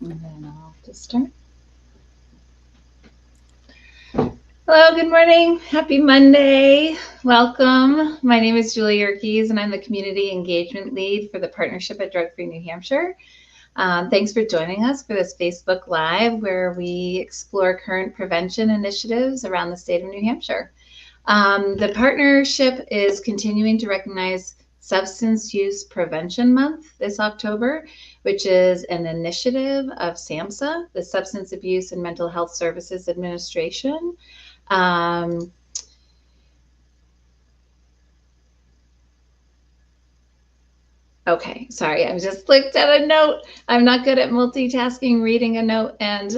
And then I'll just start. Hello, good morning. Happy Monday. Welcome. My name is Julie Yerkes, and I'm the Community Engagement Lead for the Partnership at Drug Free New Hampshire. Thanks for joining us for this Facebook Live where we explore current prevention initiatives around the state of New Hampshire. The partnership is continuing to recognize Substance Use Prevention Month this October, which is an initiative of SAMHSA, the Substance Abuse and Mental Health Services Administration. Um, Okay, sorry, I just looked at a note. I'm not good at multitasking, reading a note and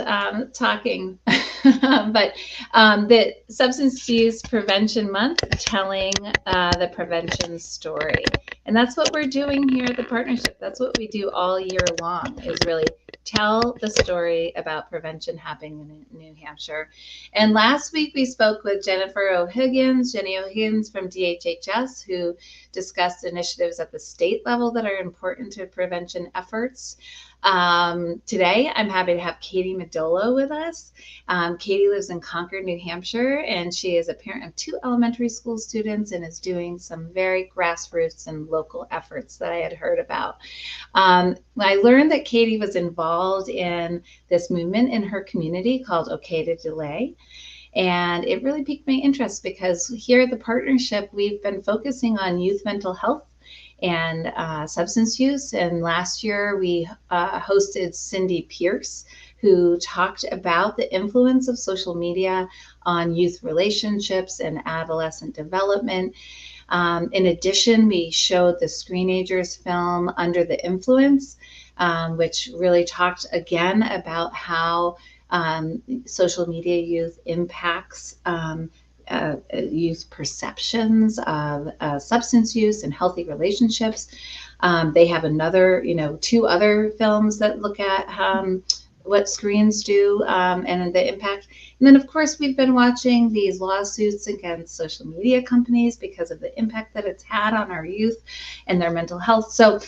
talking. But the Substance Use Prevention Month, telling the prevention story. And that's what we're doing here at the partnership. That's what we do all year long, is really tell the story about prevention happening in New Hampshire. And last week we spoke with Jenny O'Higgins from DHHS, who discussed initiatives at the state level that are important to prevention efforts. Today, I'm happy to have Katie Midolo with us. Katie lives in Concord, New Hampshire, and she is a parent of 2 elementary school students and is doing some very grassroots and local efforts that I had heard about. I learned that Katie was involved in this movement in her community called OK to Delay. And it really piqued my interest because here at the partnership, we've been focusing on youth mental health and substance use. And last year, we hosted Cindy Pierce, who talked about the influence of social media on youth relationships and adolescent development. In addition, we showed the Screenagers film Under the Influence, which really talked again about how social media use impacts youth perceptions of substance use and healthy relationships. They have 2 other films that look at what screens do and the impact. And then, of course, we've been watching these lawsuits against social media companies because of the impact that it's had on our youth and their mental health. So,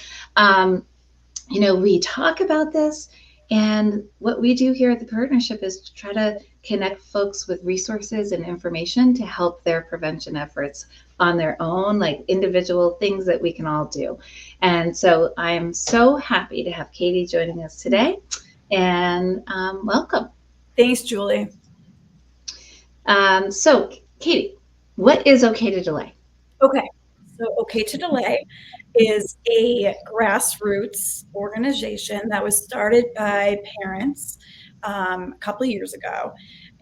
we talk about this. And what we do here at the partnership is to try to connect folks with resources and information to help their prevention efforts on their own, like individual things that we can all do. And so I am so happy to have Katie joining us today. And welcome. Thanks, Julie. So, Katie, what is OK to Delay? Okay, so OK to Delay is a grassroots organization that was started by parents a couple of years ago.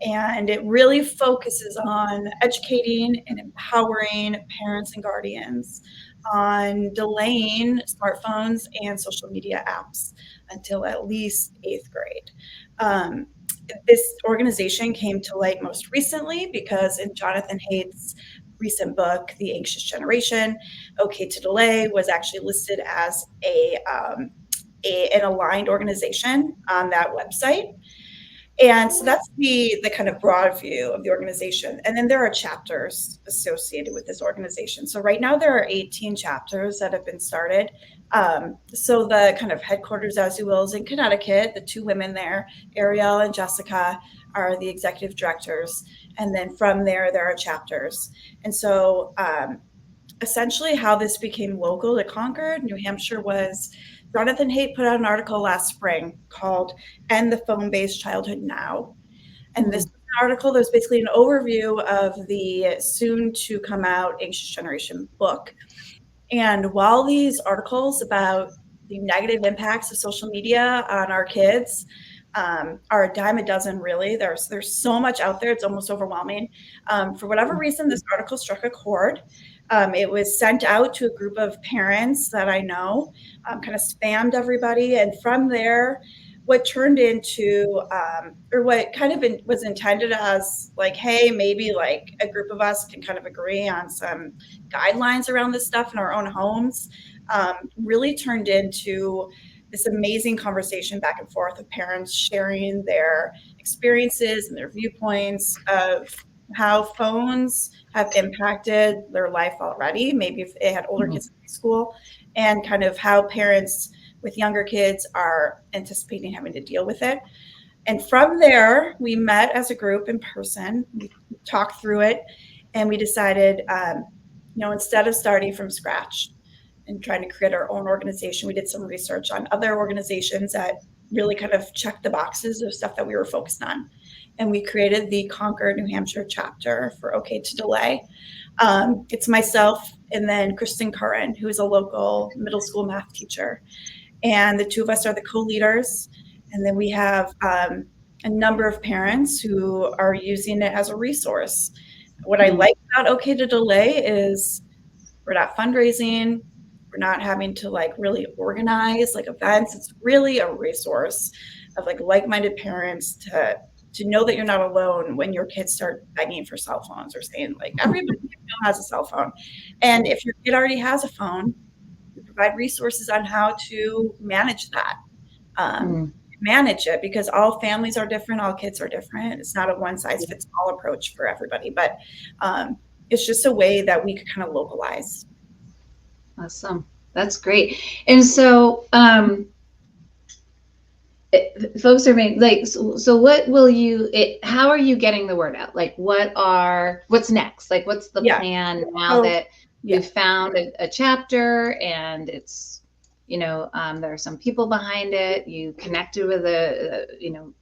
And it really focuses on educating and empowering parents and guardians on delaying smartphones and social media apps until at least 8th grade. This organization came to light most recently because in Jonathan Haidt's recent book, The Anxious Generation, OK to Delay was actually listed as an aligned organization on that website. And so that's the kind of broad view of the organization. And then there are chapters associated with this organization. So right now there are 18 chapters that have been started. So the kind of headquarters, as you will, is in Connecticut. The 2 women there, Ariel and Jessica, are the executive directors. And then from there are chapters. And so essentially how this became local to Concord, New Hampshire, was Jonathan Haidt put out an article last spring called End the Phone-Based Childhood Now. And this article, there's basically an overview of the soon to come out Anxious Generation book. And while these articles about the negative impacts of social media on our kids are a dime a dozen, really, there's so much out there, it's almost overwhelming. For whatever reason, this article struck a chord. It was sent out to a group of parents that I know, kind of spammed everybody. And from there, what turned into, or what kind of was intended as like, hey, maybe like a group of us can kind of agree on some guidelines around this stuff in our own homes, really turned into this amazing conversation back and forth of parents sharing their experiences and their viewpoints of how phones have impacted their life already, maybe if they had older kids in school, and kind of how parents with younger kids are anticipating having to deal with it. And from there, we met as a group in person. We talked through it, and we decided, instead of starting from scratch and trying to create our own organization, we did some research on other organizations that really kind of checked the boxes of stuff that we were focused on. And we created the Concord, New Hampshire chapter for OK to Delay. It's myself and then Kristen Curran, who is a local middle school math teacher. And the two of us are the co-leaders. And then we have a number of parents who are using it as a resource. What I like about OK to Delay is we're not fundraising. We're not having to really organize events. It's really a resource of like-minded parents to know that you're not alone when your kids start begging for cell phones or saying everybody has a cell phone. And if your kid already has a phone, we provide resources on how to manage that. Manage it, because all families are different, all kids are different. It's not a one size fits all approach for everybody, but it's just a way that we could kind of localize. Awesome. That's great. And so folks are made so what will how are you getting the word out? What's next? What's the plan now that you've found a chapter and it's there are some people behind it, you connected with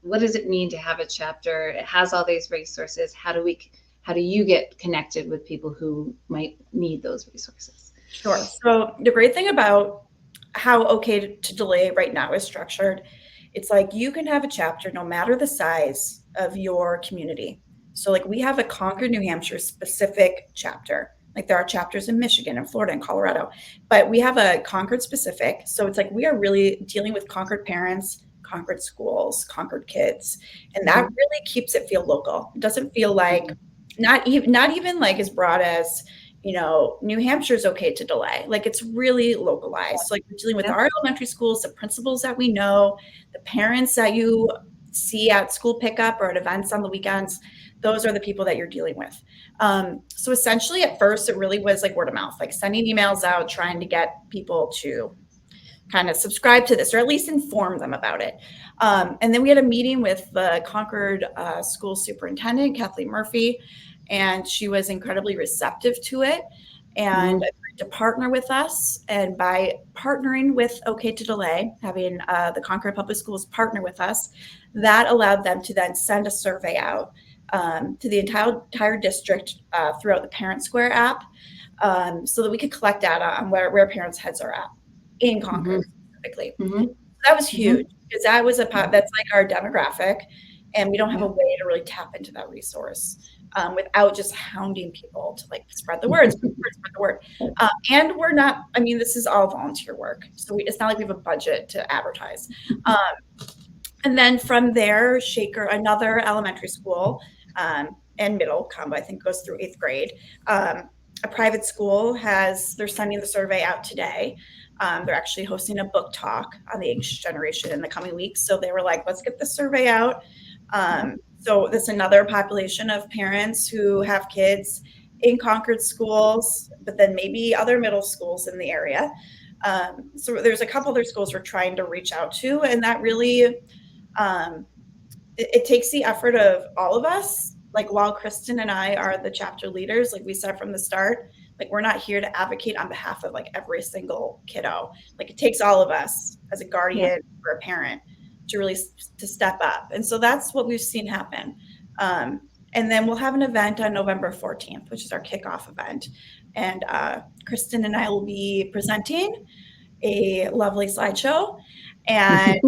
what does it mean to have a chapter? It has all these resources. How do you get connected with people who might need those resources? Sure. So the great thing about how OK to Delay right now is structured, it's you can have a chapter no matter the size of your community. So we have a Concord, New Hampshire specific chapter. There are chapters in Michigan and Florida and Colorado, but we have a Concord specific. So it's we are really dealing with Concord parents, Concord schools, Concord kids, and that really keeps it feel local. It doesn't feel not even as broad as New Hampshire's OK to Delay. It's really localized. So we're dealing with our elementary schools, the principals that we know, the parents that you see at school pickup or at events on the weekends. Those are the people that you're dealing with. So essentially at first it really was word of mouth, sending emails out, trying to get people to kind of subscribe to this or at least inform them about it. And then we had a meeting with the Concord school superintendent, Kathleen Murphy, and she was incredibly receptive to it and agreed to partner with us. And by partnering with OK to Delay, having the Concord Public Schools partner with us, that allowed them to then send a survey out to the entire district throughout the Parent Square app, so that we could collect data on where parents' heads are at in Concord specifically. So that was huge because that was that's our demographic, and we don't have a way to really tap into that resource without just hounding people to spread the word, spread the word. And we're not, this is all volunteer work. So it's not we have a budget to advertise. And then from there, Shaker, another elementary school and middle combo, I think goes through 8th grade. A private school they're sending the survey out today. They're actually hosting a book talk on the anxious generation in the coming weeks. So they were let's get the survey out. So there's another population of parents who have kids in Concord schools, but then maybe other middle schools in the area. So there's a couple other schools we're trying to reach out to, and that really, it takes the effort of all of us. While Kristen and I are the chapter leaders, we said from the start, we're not here to advocate on behalf of every single kiddo. It takes all of us as a guardian or a parent to really to step up. And so that's what we've seen happen. And then we'll have an event on November 14th, which is our kickoff event. And Kristen and I will be presenting a lovely slideshow. And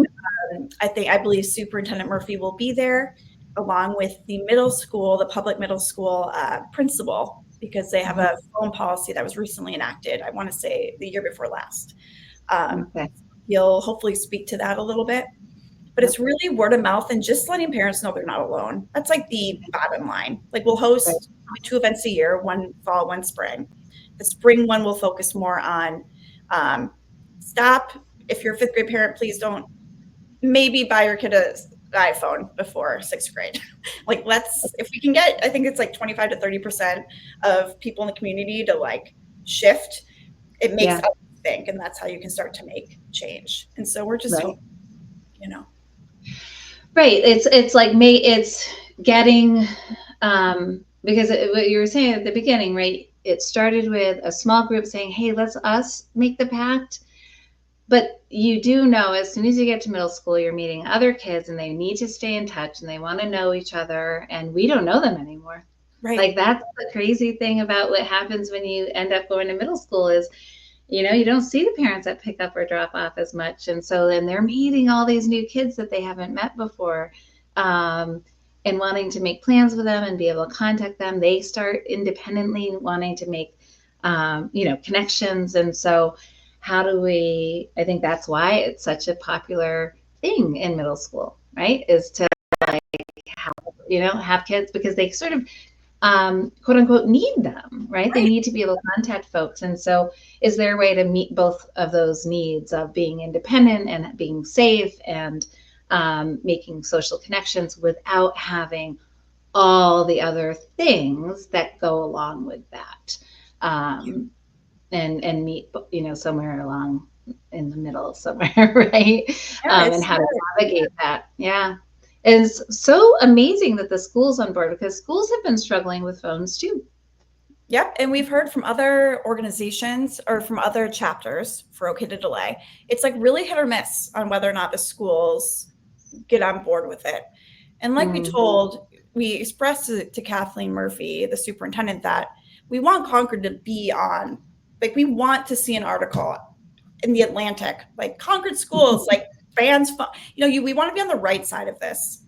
I believe Superintendent Murphy will be there along with the middle school, the public middle school principal, because they have a phone policy that was recently enacted. I want to say the year before last. He'll hopefully speak to that a little bit. But it's really word of mouth and just letting parents know they're not alone. That's the bottom line. We'll host 2 events a year, one fall, one spring. The spring one will focus more on stop. If you're a 5th grade parent, please don't maybe buy your kid an iPhone before 6th grade. If we can get, I think it's 25 to 30% of people in the community to shift, it makes us think, and that's how you can start to make change. And so we're just Right. hoping, you know. Right. It's like it's getting because what you were saying at the beginning, right? It started with a small group saying, "Hey, let's us make the pact." But you do know as soon as you get to middle school, you're meeting other kids and they need to stay in touch and they want to know each other, and we don't know them anymore. Right. Like that's the crazy thing about what happens when you end up going to middle school is, you don't see the parents that pick up or drop off as much. And so then they're meeting all these new kids that they haven't met before, and wanting to make plans with them and be able to contact them. They start independently wanting to make, connections. And so how do I think that's why it's such a popular thing in middle school, right? Is to have kids because they sort of quote unquote need them, right? They Right. need to be able to contact folks. And so is there a way to meet both of those needs of being independent and being safe and making social connections without having all the other things that go along with that? And meet, somewhere along in the middle somewhere, right? Yeah, And it's how to navigate that. Yeah. It's so amazing that the school's on board because schools have been struggling with phones too. Yep, and we've heard from other organizations or from other chapters for OK to Delay. It's like really hit or miss on whether or not the schools get on board with it. And like we expressed to Kathleen Murphy, the superintendent, that we want Concord to be on, like we want to see an article in the Atlantic, like Concord schools, like fans, we want to be on the right side of this.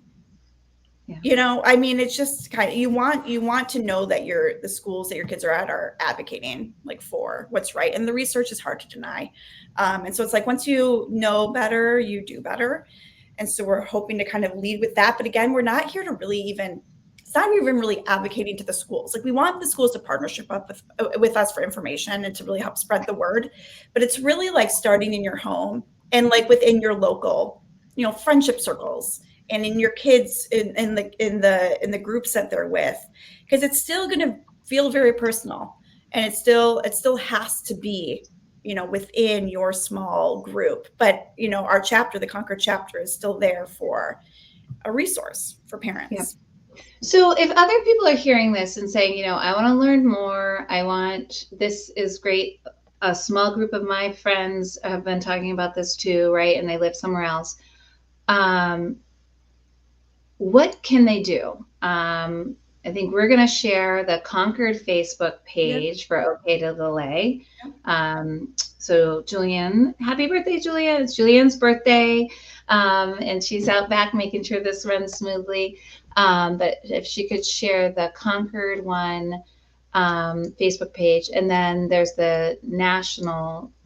Yeah. I mean, it's just kind of, you want to know that the schools that your kids are at are advocating like for what's right. And the research is hard to deny. And so it's like, once you know better, you do better. And so we're hoping to kind of lead with that. But again, we're not here to really it's not even really advocating to the schools. Like we want the schools to partnership up with us for information and to really help spread the word. But it's really like starting in your home and like within your local, friendship circles and in your kids in the groups that they're with, because it's still going to feel very personal, and it still has to be within your small group. But our chapter, the Concord chapter, is still there for a resource for parents. Yeah. So if other people are hearing this and saying, I want to learn more, this is great. A small group of my friends have been talking about this too, right? And they live somewhere else. What can they do? I think we're going to share the Concord Facebook page for OK to Delay. So Julianne, happy birthday, Julianne. It's Julianne's birthday. And she's out back making sure this runs smoothly. But if she could share the Concord one Facebook page, and then there's the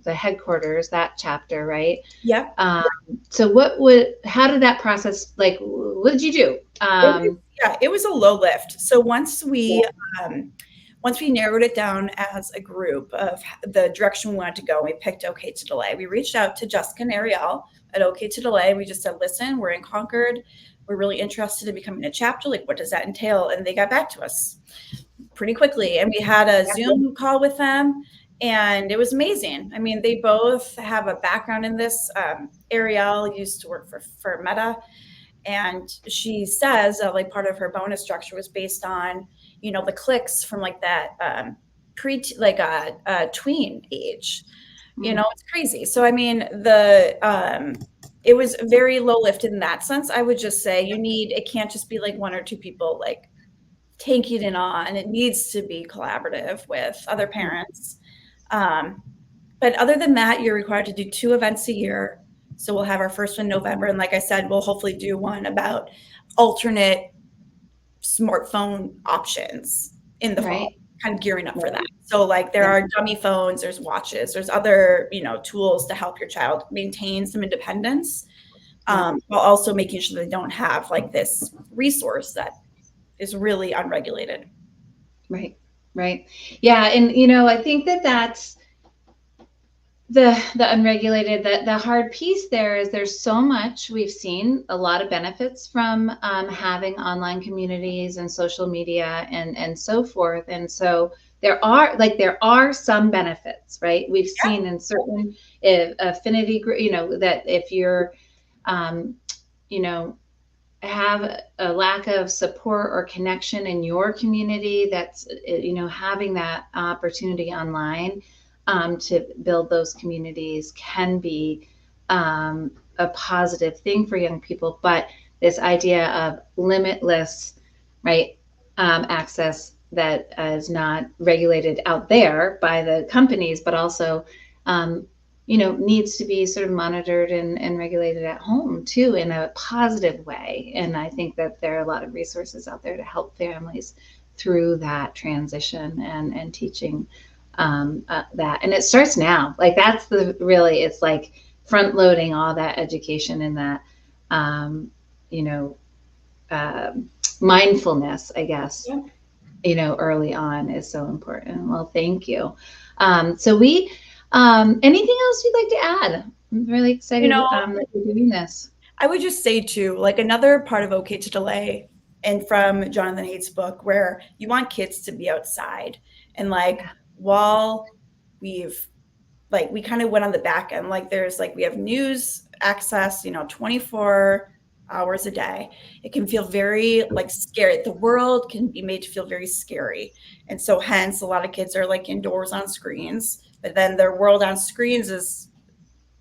headquarters, that chapter, right? Yeah. So how did that process, like, what did you do? It was a low lift. So once we narrowed it down as a group of the direction we wanted to go, we picked OK to Delay. We reached out to Jessica and Ariel at OK to Delay. We just said, listen, we're in Concord. We're really interested in becoming a chapter. Like, what does that entail? And they got back to us pretty quickly. And we had a Zoom call with them, and it was amazing. I mean, they both have a background in this. Ariel used to work for Meta. And she says that like part of her bonus structure was based on, the clicks from like that tween age. It's crazy. So I mean, it was very low lift in that sense. I would just say it can't just be like one or two people like taking it on. It needs to be collaborative with other parents. But other than that, you're required to do 2 events a year. So we'll have our first one in November. And like I said, we'll hopefully do one about alternate smartphone options in the fall, kind of gearing up for that. So like there are dummy phones, there's watches, there's other, tools to help your child maintain some independence, while also making sure they don't have like this resource that is really unregulated. Right. Yeah. And, I think that's the unregulated, the hard piece there is there's so much. We've seen a lot of benefits from having online communities and social media and so forth. And so there are some benefits, right? We've seen in certain affinity group, that if you're, you know, have a lack of support or connection in your community, that's, having that opportunity online to build those communities can be a positive thing for young people. But this idea of limitless, right, access that is not regulated out there by the companies, but also needs to be sort of monitored and regulated at home too, in a positive way. And I think that there are a lot of resources out there to help families through that transition and teaching that. And it starts now. Like that's it's like front loading all that education and that, you know, uh, mindfulness, I guess, early on is so important. Well, thank you. So anything else you'd like to add? I'm really excited that you're doing this. I would just say too, like another part of OK to Delay, and from Jonathan Haidt's book, where you want kids to be outside. And like, while we kind of went on the back end, like we have news access, 24 hours a day. It can feel very like scary. The world can be made to feel very scary. And so hence a lot of kids are like indoors on screens, but then their world on screens is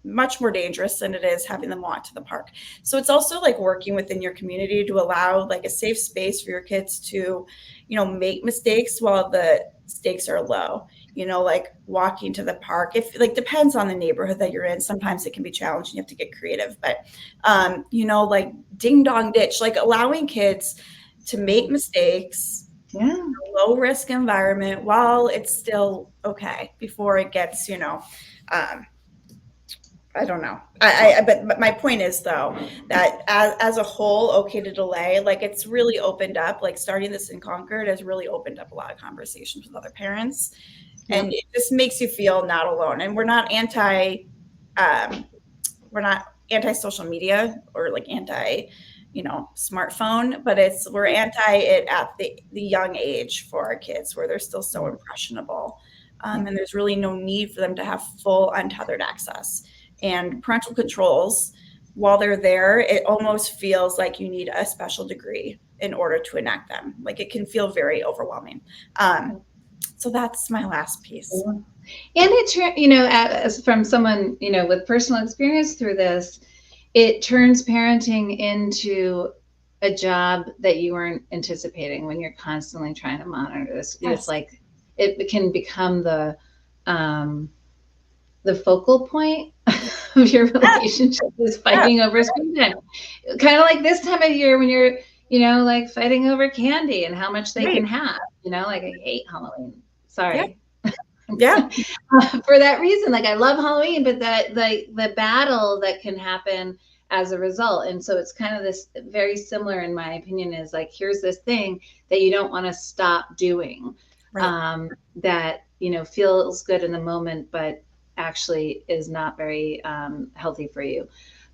much more dangerous than it is having them walk to the park. So it's also like working within your community to allow like a safe space for your kids to, make mistakes while the stakes are low, like walking to the park. If like depends on the neighborhood that you're in, sometimes it can be challenging. You have to get creative, but like ding dong ditch, like allowing kids to make mistakes, low risk environment while it's still okay before it gets, I don't know. But my point is though that as a whole, OK to Delay, like it's really opened up. Like starting this in Concord has really opened up a lot of conversations with other parents, and it just makes you feel not alone. And we're not anti social media or like anti, smartphone, but we're anti it at the young age for our kids where they're still so impressionable, and there's really no need for them to have full untethered access. And parental controls, while they're there, it almost feels like you need a special degree in order to enact them. Like it can feel very overwhelming. So that's my last piece. And it, as from someone, with personal experience through this, it turns parenting into a job that you weren't anticipating when you're constantly trying to monitor this. Yes. It's like it can become the focal point of your relationship is fighting over screen time. Kind of like this time of year when you're, like fighting over candy and how much they can have, like I hate Halloween. Sorry. Yeah. For that reason, like I love Halloween, but that like the battle that can happen as a result. And so it's kind of this very similar, in my opinion, is like, here's this thing that you don't want to stop doing, that, feels good in the moment, but actually is not very healthy for you,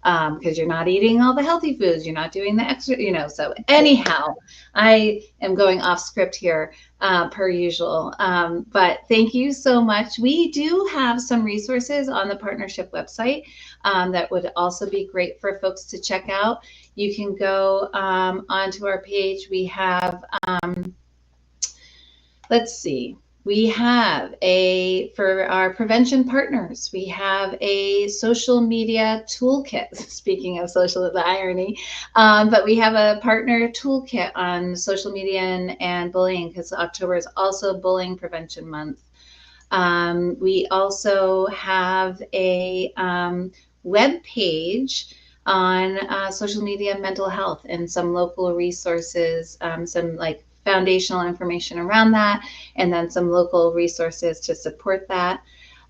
because you're not eating all the healthy foods, you're not doing the extra, so anyhow, I am going off script here per usual, but thank you so much. We do have some resources on the partnership website that would also be great for folks to check out. You can go onto our page. We have let's see. We have for our prevention partners, we have a social media toolkit. Speaking of social, the irony, but we have a partner toolkit on social media and bullying, because October is also Bullying Prevention Month. We also have a web page on social media mental health and some local resources, some like foundational information around that, and then some local resources to support that.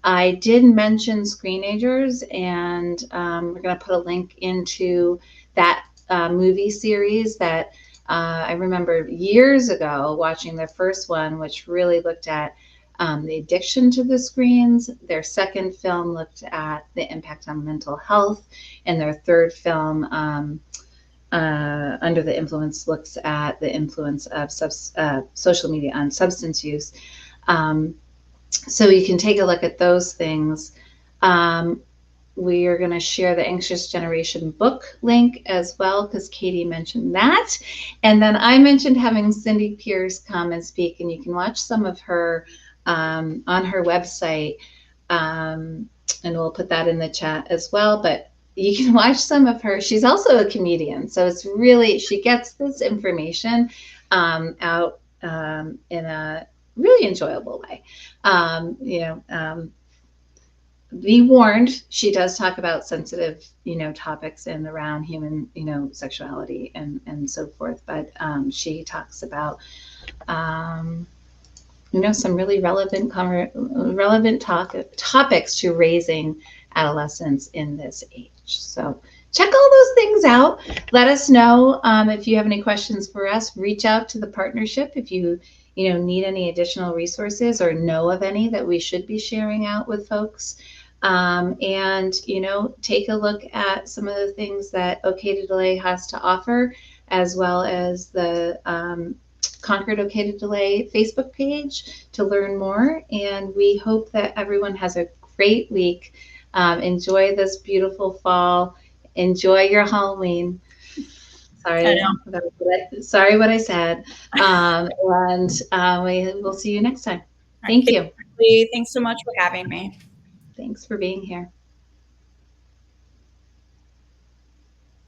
I did mention Screenagers, and we're going to put a link into that movie series that I remember years ago watching their first one, which really looked at the addiction to the screens. Their second film looked at the impact on mental health, and their third film, Under the Influence, looks at the influence of social media on substance use. So you can take a look at those things. We are going to share the Anxious Generation book link as well, because Katie mentioned that. And then I mentioned having Cindy Pierce come and speak, and you can watch some of her on her website. And we'll put that in the chat as well. But you can watch some of her. She's also a comedian. So it's really, she gets this information out in a really enjoyable way. Be warned, she does talk about sensitive, topics and around human, sexuality and so forth. But she talks about, some really relevant topics to raising adolescents in this age. So check all those things out. Let us know if you have any questions for us. Reach out to the partnership if you need any additional resources or know of any that we should be sharing out with folks. And take a look at some of the things that OK to Delay has to offer, as well as the Concord OK to Delay Facebook page to learn more. And we hope that everyone has a great week. Enjoy this beautiful fall. Enjoy your Halloween. Sorry what I said. And we will see you next time. Thank you. Thanks so much for having me. Thanks for being here.